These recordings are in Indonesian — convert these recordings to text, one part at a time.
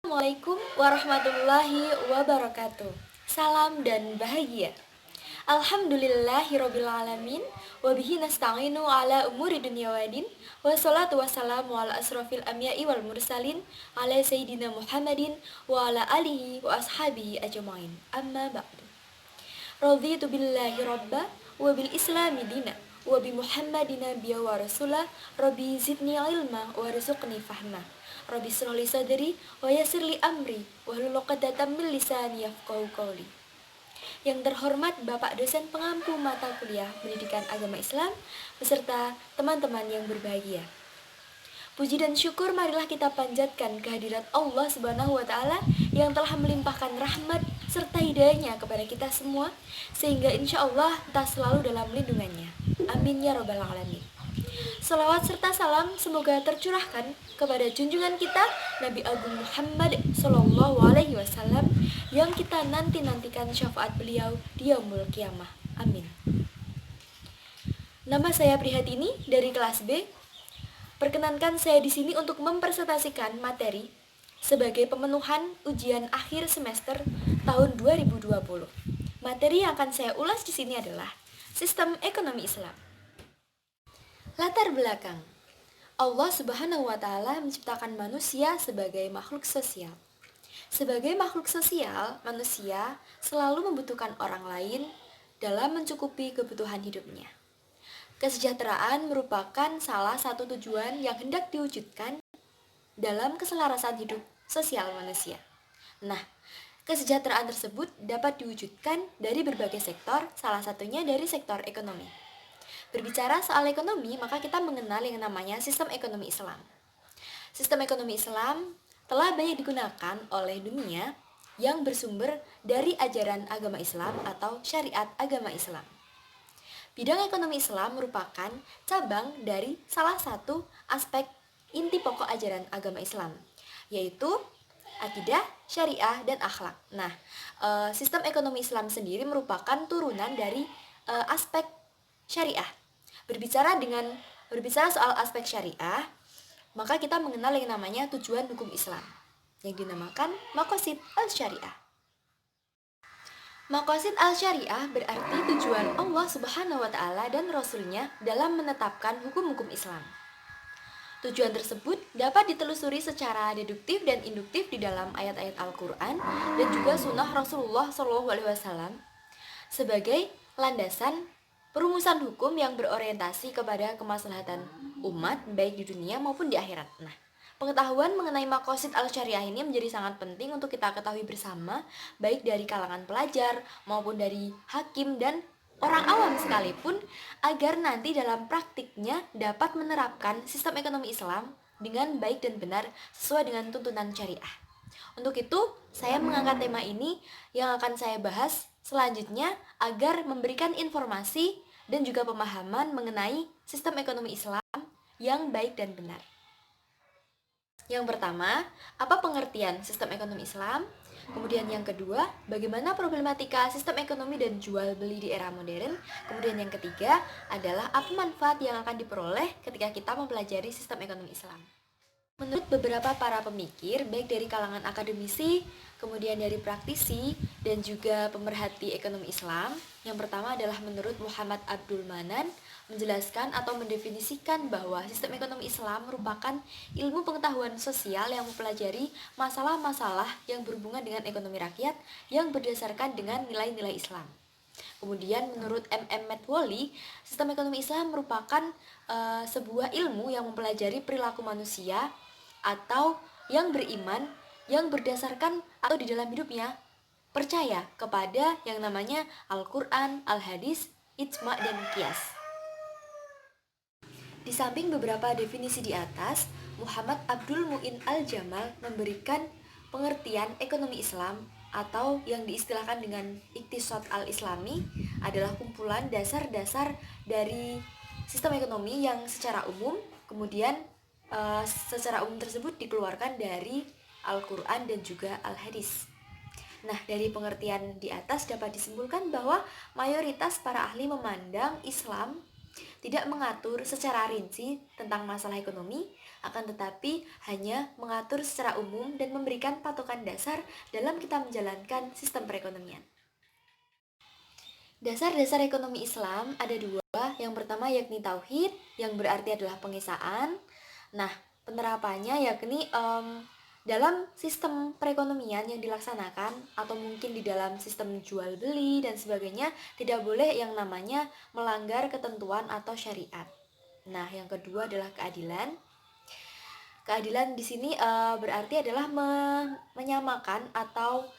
Assalamualaikum warahmatullahi wabarakatuh. Salam dan bahagia. Alhamdulillahirrabbilalamin. Wabihi nasta'inu ala umuri dunia wadin. Wassalatu wassalamu ala asrafil anbiya'i wal mursalin, ala sayyidina Muhammadin wa ala alihi wa ashabihi ajmain. Amma ba'du. Raditu billahi rabba wa bil islami dina wa bi Muhammadin nabiyya wa rasulah. Rabbi zidni ilma wa rizqni fahma. Rabbi shrah li sadri wa yassir li amri wahlul 'uqdatam min lisani yafqahu qawli. Yang terhormat Bapak dosen pengampu mata kuliah Pendidikan Agama Islam beserta teman-teman yang berbahagia. Puji dan syukur marilah kita panjatkan kehadirat Allah Subhanahu wa taala yang telah melimpahkan rahmat serta hidayahnya kepada kita semua, sehingga insya Allah kita selalu dalam lindungannya. Amin ya robbal alamin. Salawat serta salam semoga tercurahkan kepada junjungan kita Nabi Agung Muhammad Sallallahu Alaihi Wasallam yang kita nantikan syafaat beliau di yaumul kiamah. Amin. Nama saya Prihatini dari kelas B. Perkenankan saya di sini untuk mempresentasikan materi sebagai pemenuhan ujian akhir semester tahun 2020. Materi yang akan saya ulas di sini adalah Sistem Ekonomi Islam. Latar belakang. Allah Subhanahu wa taala menciptakan manusia sebagai makhluk sosial. Sebagai makhluk sosial, manusia selalu membutuhkan orang lain dalam mencukupi kebutuhan hidupnya. Kesejahteraan merupakan salah satu tujuan yang hendak diwujudkan dalam keselarasan hidup sosial manusia. Nah, kesejahteraan tersebut dapat diwujudkan dari berbagai sektor, salah satunya dari sektor ekonomi. Berbicara soal ekonomi, maka kita mengenal yang namanya sistem ekonomi Islam. Sistem ekonomi Islam telah banyak digunakan oleh dunia yang bersumber dari ajaran agama Islam atau syariat agama Islam. Bidang ekonomi Islam merupakan cabang dari salah satu aspek inti pokok ajaran agama Islam, yaitu akidah, syariah, dan akhlak. Nah, sistem ekonomi Islam sendiri merupakan turunan dari aspek syariah. Berbicara soal aspek syariah, maka kita mengenal yang namanya tujuan hukum Islam yang dinamakan Maqasid al-Syariah. Maqasid al-Syariah berarti tujuan Allah Subhanahu wa taala dan Rasul-Nya dalam menetapkan hukum-hukum Islam. Tujuan tersebut dapat ditelusuri secara deduktif dan induktif di dalam ayat-ayat Al-Qur'an dan juga sunnah Rasulullah SAW sebagai landasan perumusan hukum yang berorientasi kepada kemaslahatan umat baik di dunia maupun di akhirat. Nah, pengetahuan mengenai maqasid al-syariah ini menjadi sangat penting untuk kita ketahui bersama, baik dari kalangan pelajar maupun dari hakim dan orang awam sekalipun, agar nanti dalam praktiknya dapat menerapkan sistem ekonomi Islam dengan baik dan benar sesuai dengan tuntunan syariah. Untuk itu, saya mengangkat tema ini yang akan saya bahas selanjutnya agar memberikan informasi dan juga pemahaman mengenai sistem ekonomi Islam yang baik dan benar. Yang pertama, apa pengertian sistem ekonomi Islam? Kemudian yang kedua, bagaimana problematika sistem ekonomi dan jual beli di era modern? Kemudian yang ketiga adalah apa manfaat yang akan diperoleh ketika kita mempelajari sistem ekonomi Islam. Menurut beberapa para pemikir, baik dari kalangan akademisi, kemudian dari praktisi, dan juga pemerhati ekonomi Islam, yang pertama adalah menurut Muhammad Abdul Manan, menjelaskan atau mendefinisikan bahwa sistem ekonomi Islam merupakan ilmu pengetahuan sosial yang mempelajari masalah-masalah yang berhubungan dengan ekonomi rakyat yang berdasarkan dengan nilai-nilai Islam. Kemudian menurut M.M. Metwoli, sistem ekonomi Islam merupakan sebuah ilmu yang mempelajari perilaku manusia atau yang beriman yang berdasarkan atau di dalam hidupnya percaya kepada yang namanya Al-Quran, Al-Hadis, Ijma' dan Qiyas. Di samping beberapa definisi di atas, Muhammad Abdul Mu'in Al-Jamal memberikan pengertian ekonomi Islam atau yang diistilahkan dengan Iqtisad al-Islami adalah kumpulan dasar-dasar dari sistem ekonomi yang secara umum, kemudian secara umum tersebut dikeluarkan dari Al-Quran dan juga Al-Hadis. Nah, dari pengertian di atas dapat disimpulkan bahwa mayoritas para ahli memandang Islam tidak mengatur secara rinci tentang masalah ekonomi, akan tetapi hanya mengatur secara umum dan memberikan patokan dasar dalam kita menjalankan sistem perekonomian. Dasar-dasar ekonomi Islam ada dua. Yang pertama yakni tauhid, yang berarti adalah pengesaan. Nah, penerapannya yakni dalam sistem perekonomian yang dilaksanakan atau mungkin di dalam sistem jual beli dan sebagainya, tidak boleh yang namanya melanggar ketentuan atau syariat. Nah, yang kedua adalah keadilan. Keadilan di sini berarti adalah menyamakan atau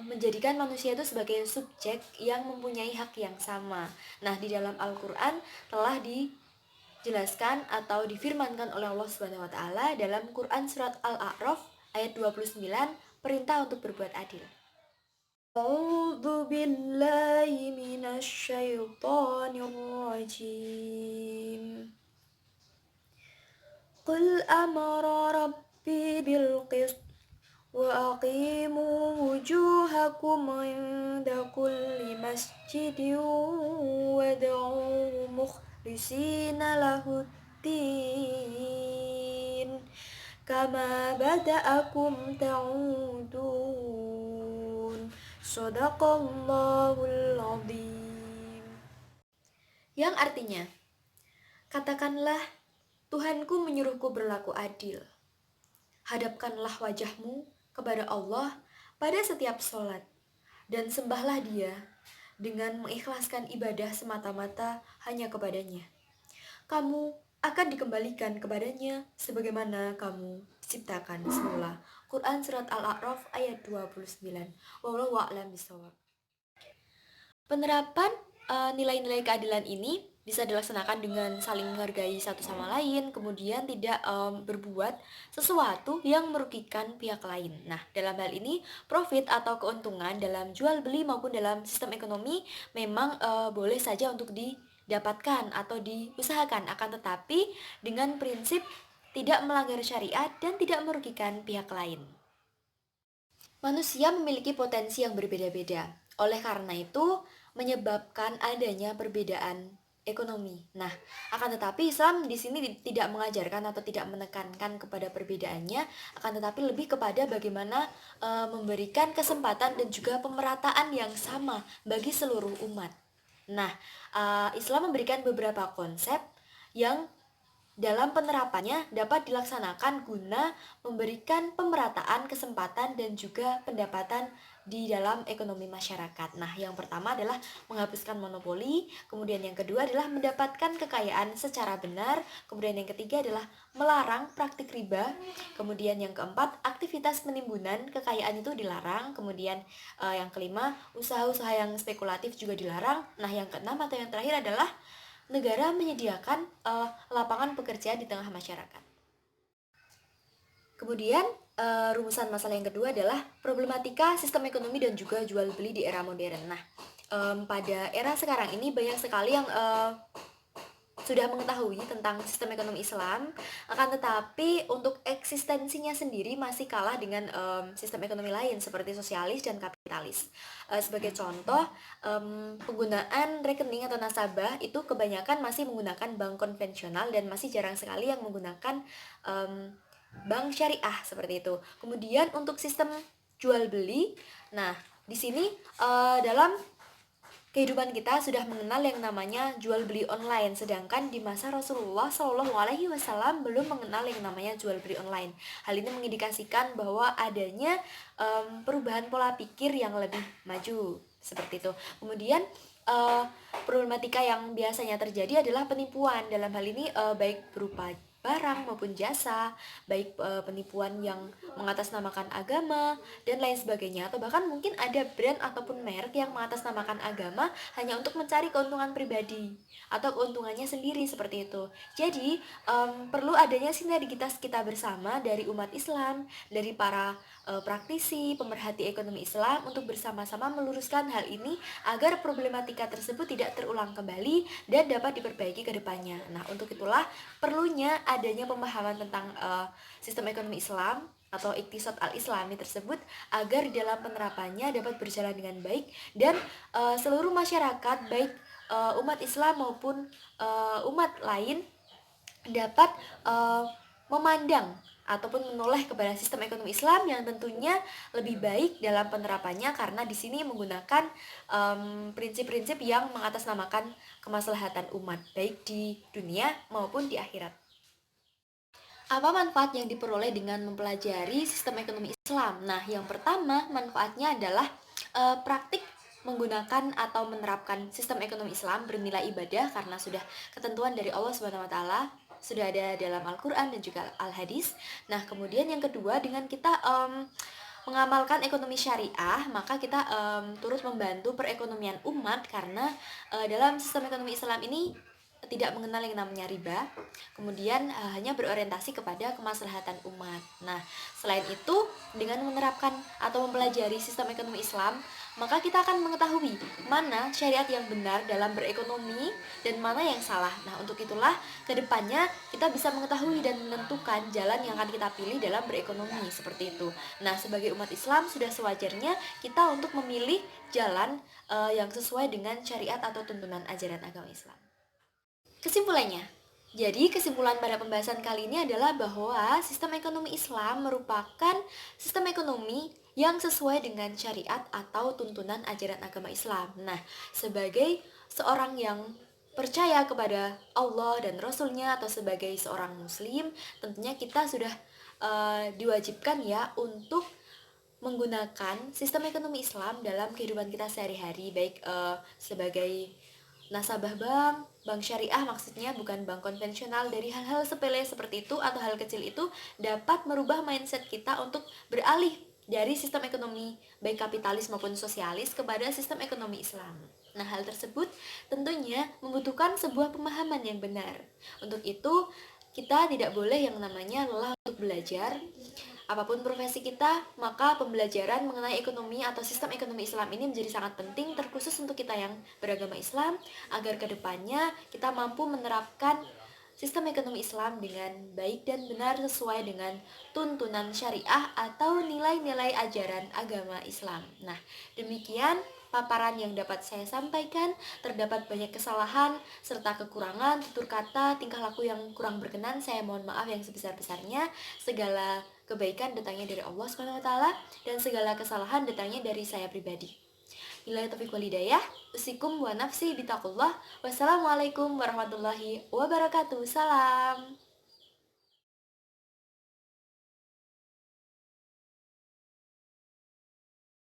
menjadikan manusia itu sebagai subjek yang mempunyai hak yang sama. Nah, di dalam Al-Qur'an telah dijelaskan atau difirmankan oleh Allah Subhanahu wa taala dalam Quran surat Al-A'raf ayat 29, perintah untuk berbuat adil. A'udzu billahi minasy syaithanir rajim. Qul amara rabbi bil qist wa aqimu wujuhakum inda kulli masjidin wad'u mukhlisina lahuddin kama bada'akum ta'udun. Shadaqallahul azim. Yang artinya, katakanlah, Tuhanku menyuruhku berlaku adil. Hadapkanlah wajahmu kepada Allah pada setiap sholat, dan sembahlah Dia dengan mengikhlaskan ibadah semata-mata hanya kepadanya. Kamu akan dikembalikan kepadanya sebagaimana kamu diciptakan semula. Quran Surat Al-A'raf ayat 29. Wallahu a'lam bishawab. Penerapan nilai-nilai keadilan ini bisa dilaksanakan dengan saling menghargai satu sama lain, kemudian tidak berbuat sesuatu yang merugikan pihak lain. Nah, dalam hal ini, profit atau keuntungan dalam jual beli maupun dalam sistem ekonomi memang boleh saja untuk didapatkan atau diusahakan, akan tetapi dengan prinsip tidak melanggar syariat dan tidak merugikan pihak lain. Manusia memiliki potensi yang berbeda-beda. Oleh karena itu, menyebabkan adanya perbedaan ekonomi. Nah, akan tetapi Islam di sini tidak mengajarkan atau tidak menekankan kepada perbedaannya, akan tetapi lebih kepada bagaimana memberikan kesempatan dan juga pemerataan yang sama bagi seluruh umat. Nah, Islam memberikan beberapa konsep yang dalam penerapannya dapat dilaksanakan guna memberikan pemerataan kesempatan dan juga pendapatan di dalam ekonomi masyarakat. Nah, yang pertama adalah menghapuskan monopoli, kemudian yang kedua adalah mendapatkan kekayaan secara benar, kemudian yang ketiga adalah melarang praktik riba, kemudian yang keempat aktivitas penimbunan kekayaan itu dilarang, kemudian yang kelima usaha-usaha yang spekulatif juga dilarang. Nah, yang keenam atau yang terakhir adalah negara menyediakan lapangan pekerjaan di tengah masyarakat. Kemudian rumusan masalah yang kedua adalah problematika sistem ekonomi dan juga jual beli di era modern. Nah, pada era sekarang ini banyak sekali yang sudah mengetahui tentang sistem ekonomi Islam, akan tetapi untuk eksistensinya sendiri masih kalah dengan sistem ekonomi lain seperti sosialis dan kapitalis. Sebagai contoh, penggunaan rekening atau nasabah itu kebanyakan masih menggunakan bank konvensional dan masih jarang sekali yang menggunakan bank syariah seperti itu. Kemudian untuk sistem jual beli, nah di sini dalam kehidupan kita sudah mengenal yang namanya jual beli online, sedangkan di masa Rasulullah Shallallahu Alaihi Wasallam belum mengenal yang namanya jual beli online. Hal ini mengindikasikan bahwa adanya perubahan pola pikir yang lebih maju seperti itu. Kemudian problematika yang biasanya terjadi adalah penipuan. Dalam hal ini baik berupa barang maupun jasa, baik penipuan yang mengatasnamakan agama dan lain sebagainya, atau bahkan mungkin ada brand ataupun merek yang mengatasnamakan agama hanya untuk mencari keuntungan pribadi atau keuntungannya sendiri seperti itu. Jadi perlu adanya sinergitas kita bersama dari umat Islam, dari para praktisi, pemerhati ekonomi Islam untuk bersama-sama meluruskan hal ini agar problematika tersebut tidak terulang kembali dan dapat diperbaiki ke depannya. Nah, untuk itulah perlunya adanya pemahaman tentang sistem ekonomi Islam atau iktisad al-islami tersebut agar di dalam penerapannya dapat berjalan dengan baik dan seluruh masyarakat baik umat Islam maupun umat lain dapat memandang ataupun menoleh kepada sistem ekonomi Islam yang tentunya lebih baik dalam penerapannya, karena di sini menggunakan prinsip-prinsip yang mengatasnamakan kemaslahatan umat baik di dunia maupun di akhirat. Apa manfaat yang diperoleh dengan mempelajari sistem ekonomi Islam? Nah, yang pertama manfaatnya adalah praktik menggunakan atau menerapkan sistem ekonomi Islam bernilai ibadah karena sudah ketentuan dari Allah Subhanahu wa taala, sudah ada dalam Al-Qur'an dan juga Al-Hadis. Nah, kemudian yang kedua, dengan kita mengamalkan ekonomi syariah, maka kita turut membantu perekonomian umat karena dalam sistem ekonomi Islam ini tidak mengenal yang namanya riba, kemudian hanya berorientasi kepada kemaslahatan umat. Nah, selain itu, dengan menerapkan atau mempelajari sistem ekonomi Islam, maka kita akan mengetahui mana syariat yang benar dalam berekonomi dan mana yang salah. Nah, untuk itulah kedepannya kita bisa mengetahui dan menentukan jalan yang akan kita pilih dalam berekonomi, seperti itu. Nah, sebagai umat Islam sudah sewajarnya kita untuk memilih jalan yang sesuai dengan syariat atau tuntunan ajaran agama Islam. Kesimpulannya, jadi kesimpulan pada pembahasan kali ini adalah bahwa sistem ekonomi Islam merupakan sistem ekonomi yang sesuai dengan syariat atau tuntunan ajaran agama Islam. Nah, sebagai seorang yang percaya kepada Allah dan Rasulnya, atau sebagai seorang muslim, tentunya kita sudah diwajibkan ya untuk menggunakan sistem ekonomi Islam dalam kehidupan kita sehari-hari, baik sebagai nasabah bank syariah, maksudnya bukan bank konvensional. Dari hal-hal sepele seperti itu atau hal kecil itu dapat merubah mindset kita untuk beralih dari sistem ekonomi baik kapitalis maupun sosialis kepada sistem ekonomi Islam. Nah, hal tersebut tentunya membutuhkan sebuah pemahaman yang benar. Untuk itu, kita tidak boleh yang namanya lelah untuk belajar. Apapun profesi kita, maka pembelajaran mengenai ekonomi atau sistem ekonomi Islam ini menjadi sangat penting, terkhusus untuk kita yang beragama Islam, agar kedepannya kita mampu menerapkan sistem ekonomi Islam dengan baik dan benar sesuai dengan tuntunan syariah atau nilai-nilai ajaran agama Islam. Nah, demikian paparan yang dapat saya sampaikan. Terdapat banyak kesalahan serta kekurangan tutur kata, tingkah laku yang kurang berkenan. Saya mohon maaf yang sebesar-besarnya. Segala kebaikan datangnya dari Allah Subhanahu wa taala dan segala kesalahan datangnya dari saya pribadi. Billahi taufiq wal hidayah. Usikum wa nafsi bitaqullah. Wassalamualaikum warahmatullahi wabarakatuh. Salam.